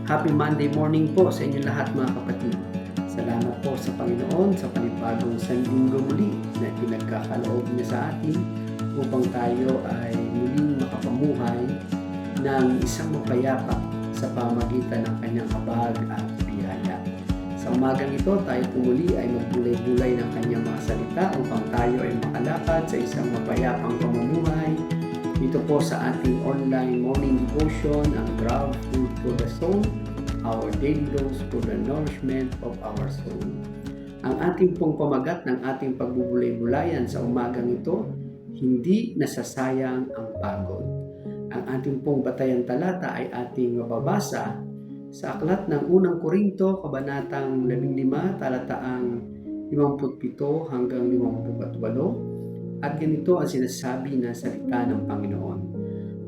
Happy Monday morning po sa inyo lahat mga kapatid. Salamat po sa Panginoon sa panibagong sanlinggo muli na pinagkakaloob niya sa atin upang tayo ay muling makapamuhay ng isang mapayapa sa pamagitan ng kanyang habag at biyaya. Sa umagang ito, tayo muli ay magbulay-bulay ng kanyang mga salita upang tayo ay makalakad sa isang mapayapang pamumuhay. Dito po sa ating online morning devotion, ang Grab Food for the Soul, our daily dose for the nourishment of our soul. Ang ating pong pamagat ng ating pagbubulay-bulayan sa umagang ito, hindi nasasayang ang pagod. Ang ating pong batayan talata ay ating mababasa sa aklat ng unang Korinto, kabanatang 15, talataang 57 hanggang 58. At ganito ang sinasabi ng salita ng Panginoon.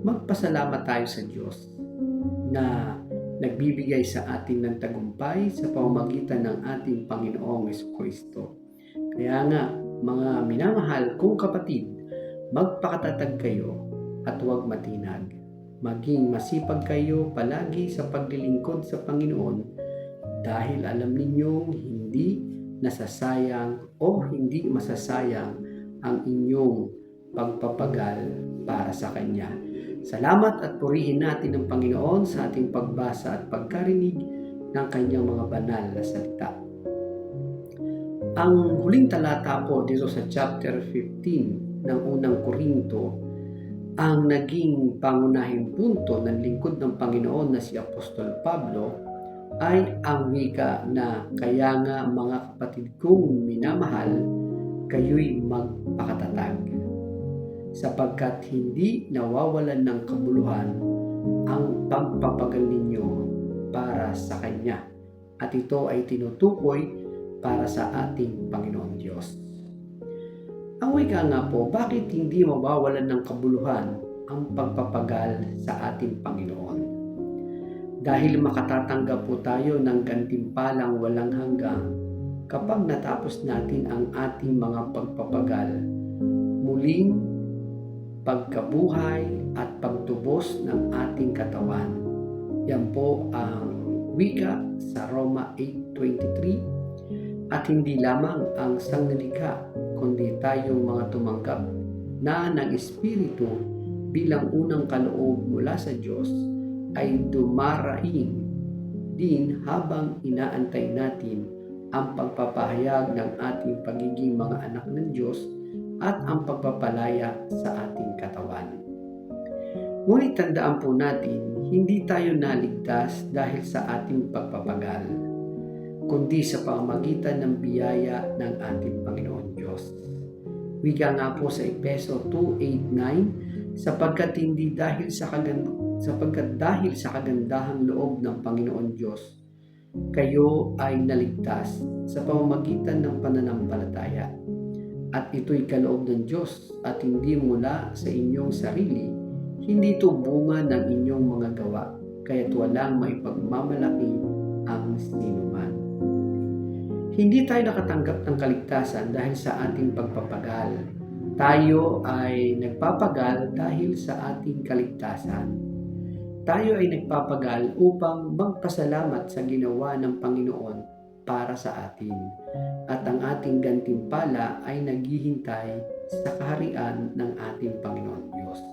Magpasalamat tayo sa Diyos na nagbibigay sa atin ng tagumpay sa pamamagitan ng ating Panginoong Jesucristo. Kaya nga, mga minamahal kong kapatid, magpakatatag kayo at huwag matinag. Maging masipag kayo palagi sa paglilingkod sa Panginoon dahil alam ninyong hindi nasasayang o hindi masasayang ang inyong pagpapagal para sa Kanya. Salamat at purihin natin ang Panginoon sa ating pagbasa at pagkarinig ng kanyang mga banal na salita. Ang huling talata po dito sa chapter 15 ng unang Korinto, ang naging pangunahing punto ng lingkod ng Panginoon na si Apostol Pablo ay ang wika na kaya nga mga kapatid kong minamahal, kayo'y magpakatatag, sapagkat hindi nawawalan ng kabuluhan ang pagpapagal ninyo para sa Kanya, at ito ay tinutukoy para sa ating Panginoon Diyos. Ang wika nga po, bakit hindi mawawalan ng kabuluhan ang pagpapagal sa ating Panginoon? Dahil makatatanggap po tayo ng gantimpalang walang hanggang kapag natapos natin ang ating mga pagpapagal, muling pagkabuhay at pagtubos ng ating katawan. Yan po ang wika sa Roma 8:23. At hindi lamang ang sangnilikha, kundi tayong mga tumanggap na ng Espiritu bilang unang kaloob mula sa Diyos ay dumaraing din habang inaantay natin ang pagpapahayag ng ating pagiging mga anak ng Diyos at ang pagpapalaya sa ating katawan. Ngunit tandaan po natin, hindi tayo naligtas dahil sa ating pagpapagal, kundi sa pamamagitan ng biyaya ng ating Panginoon Diyos. Wika nga po sa Efeso 2:8-9, sapagkat dahil sa kagandahang loob ng Panginoon Diyos, kayo ay naligtas sa pamamagitan ng pananampalataya. At ito'y kaloob ng Diyos at hindi mula sa inyong sarili, hindi ito bunga ng inyong mga gawa, kaya't walang maipagmamalaki ang sinuman. Hindi tayo nakatanggap ng kaligtasan dahil sa ating pagpapagal. Tayo ay nagpapagal dahil sa ating kaligtasan. Tayo ay nagpapagal upang magpasalamat sa ginawa ng Panginoon para sa atin. At ang ating gantimpala ay naghihintay sa kaharian ng ating Panginoon Diyos.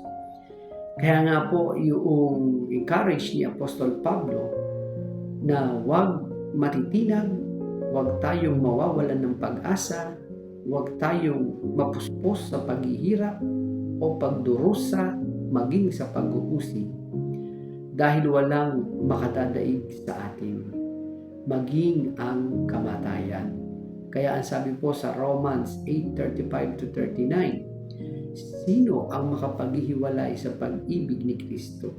Kaya nga po yung encourage ni Apostol Pablo na huwag matitinag, huwag tayong mawawalan ng pag-asa, huwag tayong mapuspos sa paghihirap o pagdurusa maging sa pag-uusi. Dahil walang makadadaig sa atin, maging ang kamatayan. Kaya ang sabi po sa Romans 8:35-39, sino ang makapaghihiwalay sa pag-ibig ni Kristo?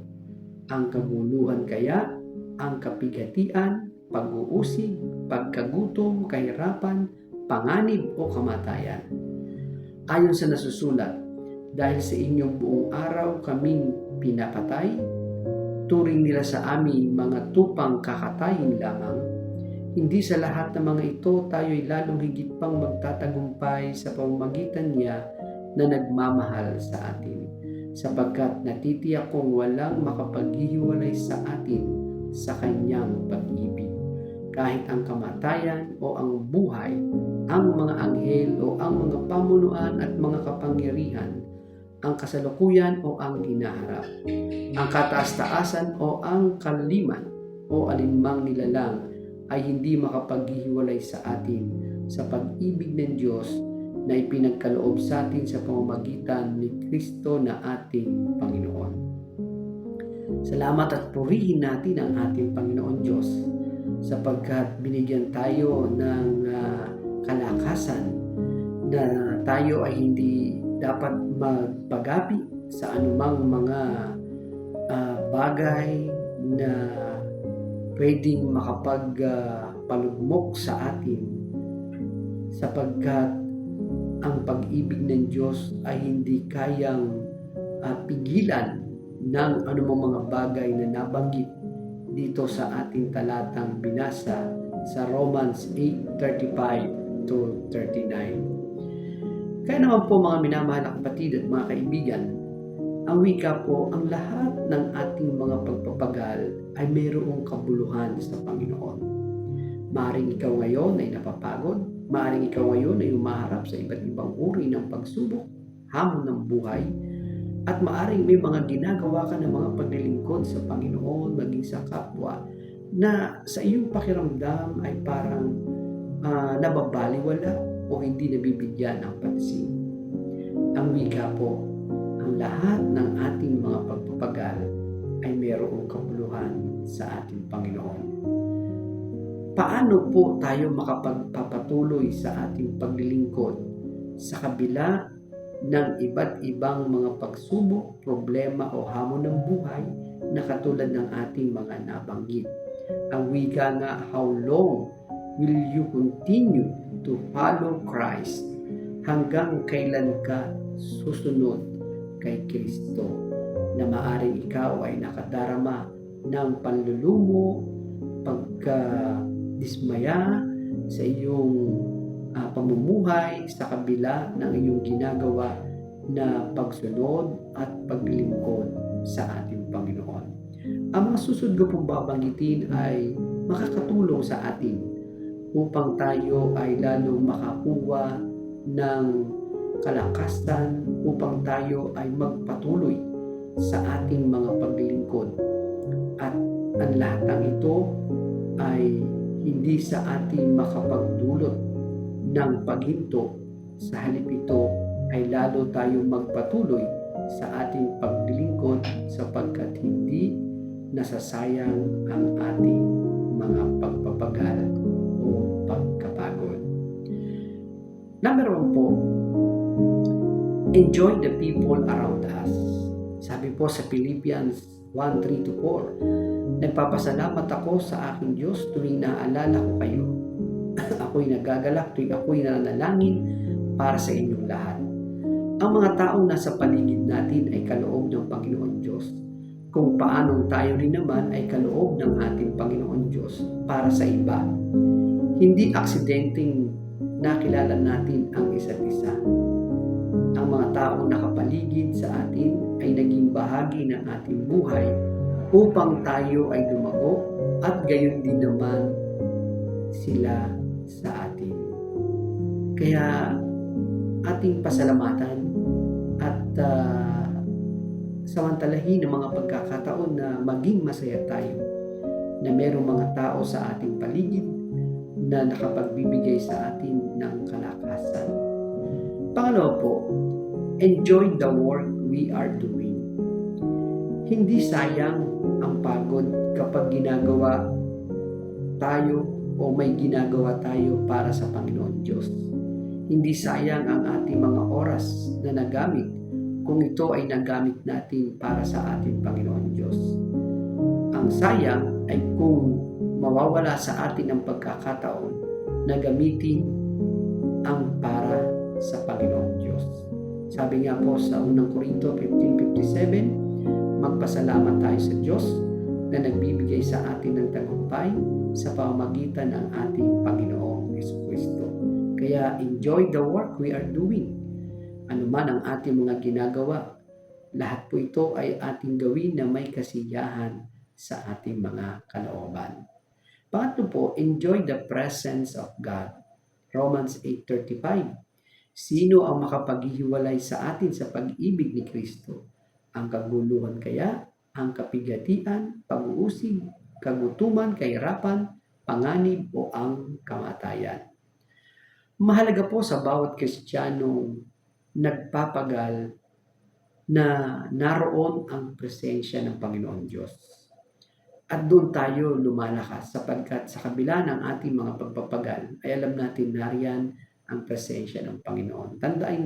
Ang kaguluhan kaya, ang kapigatian, pag-uusig, pagkagutom, kahirapan, panganib o kamatayan. Ayon sa nasusulat, dahil sa inyong buong araw kaming pinapatay, turing nila sa amin mga tupang kakatayin lamang. Hindi sa lahat ng mga ito tayo'y lalong higit pang magtatagumpay sa pamamagitan niya na nagmamahal sa atin, sapagkat natitiyak kong walang makapaghihiwalay sa atin sa kanyang pag-ibig. Kahit ang kamatayan o ang buhay, ang mga anghel o ang mga pamunuan at mga kapangyarihan, ang kasalukuyan o ang hinaharap, ang kataas-taasan o ang kalaliman o alinmang nilalang ay hindi makapaghihiwalay sa atin sa pag-ibig ng Diyos na ipinagkaloob sa atin sa pamamagitan ni Kristo na ating Panginoon. Salamat at purihin natin ang ating Panginoon Diyos sapagkat binigyan tayo ng kalakasan na tayo ay hindi dapat magpagapi sa anumang mga bagay na pwedeng makapagpalugmok sa atin, sapagkat ang pag-ibig ng Diyos ay hindi kayang pigilan ng anumang mga bagay na nabanggit dito sa ating talatang binasa sa Romans 8:35-39. Kaya naman po mga minamahal na kapatid at mga kaibigan, ang wika po, ang lahat ng ating mga pagpapagal ay mayroong kabuluhan sa Panginoon. Maaring ikaw ngayon ay napapagod, maaring ikaw ngayon ay umaharap sa iba't ibang uri ng pagsubok, hamon ng buhay, At maaring may mga ginagawa ka ng mga paglilingkod sa Panginoon, maging sa kapwa, na sa iyong pakiramdam ay parang nababaliwala o hindi nabibigyan ng pansin. Ang wika po, ang lahat ng ating mga pagpapagal ay mayroong kabuluhan sa ating Panginoon. Paano po tayo makapagpapatuloy sa ating paglilingkod sa kabila ng iba't ibang mga pagsubok, problema o hamon ng buhay na katulad ng ating mga nabanggit? Ang wika nga, how long will you continue to follow Christ? Hanggang kailan ka susunod kay Kristo? Na maaring ikaw ay nakadarama ng panlulumo, pagkadismaya sa iyong pamumuhay sa kabila ng iyong ginagawa na pagsunod at paglingkod sa ating Panginoon. Ang mga susunod ko pong babanggitin ay makakatulong sa atin upang tayo ay lalong makakuha ng kalakasan, upang tayo ay magpatuloy sa ating mga paglilingkod. At ang lahat ng ito ay hindi sa ating makapagdulot ng paghinto. Sa halip ito ay lalo tayong magpatuloy sa ating paglilingkod sapagkat hindi nasasayang ang ating mga pagpapagal o pagkapagod. Number 1 po, enjoy the people around us. Sabi po sa Philippians 1:3-4, nagpapasalamat ako sa aking Diyos tuwing naaalala ko kayo. Ako'y nagagalak tuwing ako'y nananalangin para sa inyong lahat. Ang mga taong nasa paligid natin ay kaloob ng Panginoon Diyos, kung paanong tayo rin naman ay kaloob ng ating Panginoon Diyos para sa iba. Hindi aksidenteng nakilala natin ang isa't isa. Ang mga taong nakapaligid sa atin ay naging bahagi ng ating buhay upang tayo ay lumago at gayon din naman sila sa atin. Kaya ating pasalamatan at samantalahin ang mga pagkakataon na maging masaya tayo na mayroong mga tao sa ating paligid na nakapagbibigay sa atin ng kalakasan. Pangalawa po, enjoy the work we are doing. Hindi sayang ang pagod kapag ginagawa tayo o may ginagawa tayo para sa Panginoon Diyos. Hindi sayang ang ating mga oras na nagamit kung ito ay nagamit natin para sa ating Panginoon Diyos. Ang sayang ay kung mawawala sa atin ang pagkakataon na gamitin ang para sa Panginoon Diyos. Sabi nga po sa 1 Corinto 15:57, magpasalamat tayo sa Diyos na nagbibigay sa atin ng tagumpay sa pamamagitan ng ating Panginoong Jesucristo. Kaya enjoy the work we are doing. Ano man ang ating mga ginagawa, lahat po ito ay ating gawin na may kasiyahan sa ating mga kalooban. Pangatlo po, enjoy the presence of God. Romans 8:35. Sino ang makapaghihiwalay sa atin sa pag-ibig ni Kristo? Ang kaguluhan kaya, ang kapigatian, pag-uusig, kagutuman, kahirapan, panganib o ang kamatayan. Mahalaga po sa bawat Kristiyanong nagpapagal na naroon ang presensya ng Panginoon Diyos. At doon tayo lumalakas sapagkat sa kabila ng ating mga pagpapagal ay alam natin nariyan ang presensya ng Panginoon.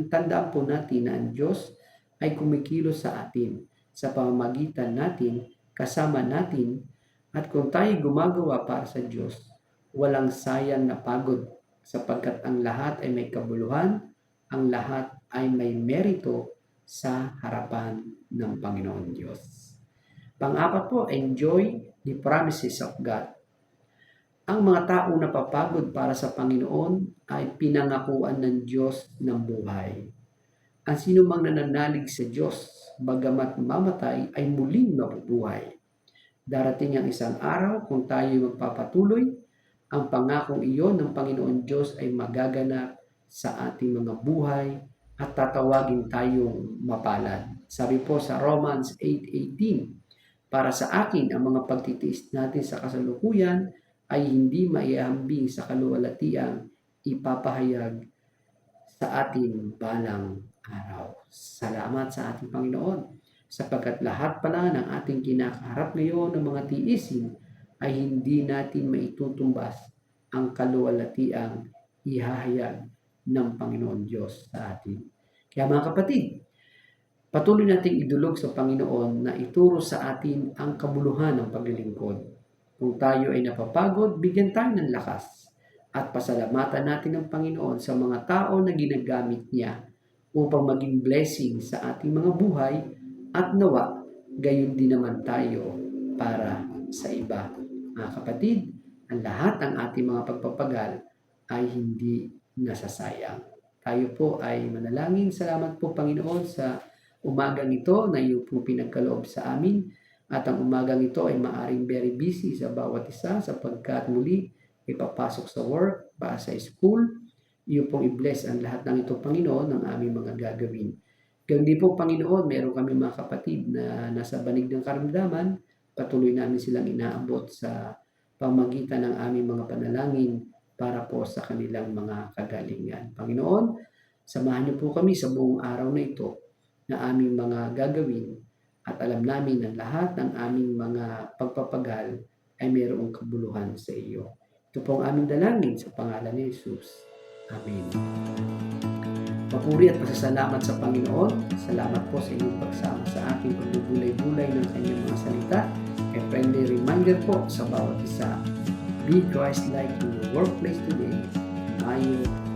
Tandaan po natin na ang Diyos ay kumikilos sa atin sa pamamagitan natin, kasama natin, at kung tayo gumagawa para sa Diyos, walang sayang na pagod sapagkat ang lahat ay may kabuluhan, ang lahat ay may merito sa harapan ng Panginoon Diyos. Pang-apat po, enjoy the promises of God. Ang mga taong napapagod para sa Panginoon ay pinangakuan ng Diyos ng buhay. Ang sinumang nananalig sa Diyos, bagamat mamatay, ay muling mabubuhay. Darating ang isang araw kung tayo magpapatuloy, ang pangakong iyon ng Panginoon Diyos ay magaganap sa ating mga buhay at tatawagin tayong mapalad. Sabi po sa Romans 8:18, para sa akin ang mga pagtitiis natin sa kasalukuyan ay hindi maihambing sa kaluwalhatiang ipapahayag sa atin balang araw. Salamat sa ating Panginoon sapagkat lahat pala ng ating kinakaharap ngayon ng mga tiisin ay hindi natin maitutumbas ang kaluwalhatiang ihahayag ng Panginoon Diyos sa atin. Kaya mga kapatid, patuloy nating idulog sa Panginoon na ituro sa atin ang kabuluhan ng paglilingkod. Kung tayo ay napapagod, bigyan tayo ng lakas at pasalamatan natin ang Panginoon sa mga tao na ginagamit niya upang maging blessing sa ating mga buhay at nawa, gayon din naman tayo para sa iba. Mga kapatid, ang lahat ng ating mga pagpapagal ay hindi nasasayang. Tayo po ay manalangin. Salamat po Panginoon sa umagang ito na iyo po pinagkaloob sa amin at ang umagang ito ay maaring very busy sa bawat isa sapagkat muli ipapasok sa work, para sa school. Iyo pong i-bless ang lahat ng ito Panginoon ng aming mga gagawin. Kaya hindi po Panginoon, meron kami mga kapatid na nasa banig ng karamdaman, patuloy namin silang inaabot sa pamagitan ng aming mga panalangin para po sa kanilang mga kagalingan. Panginoon, samahan niyo po kami sa buong araw na ito na aming mga gagawin at alam namin na lahat ng aming mga pagpapagal ay mayroong kabuluhan sa iyo. Ito po ang aming dalangin sa pangalan ni Jesus. Amen. Papuri at pasasalamat sa Panginoon. Salamat po sa inyong pagsama sa aking pagbubulay-bulay ng kanyang mga salita. A friendly reminder po sa bawat isa. Be Christ-like in your workplace today. Mayo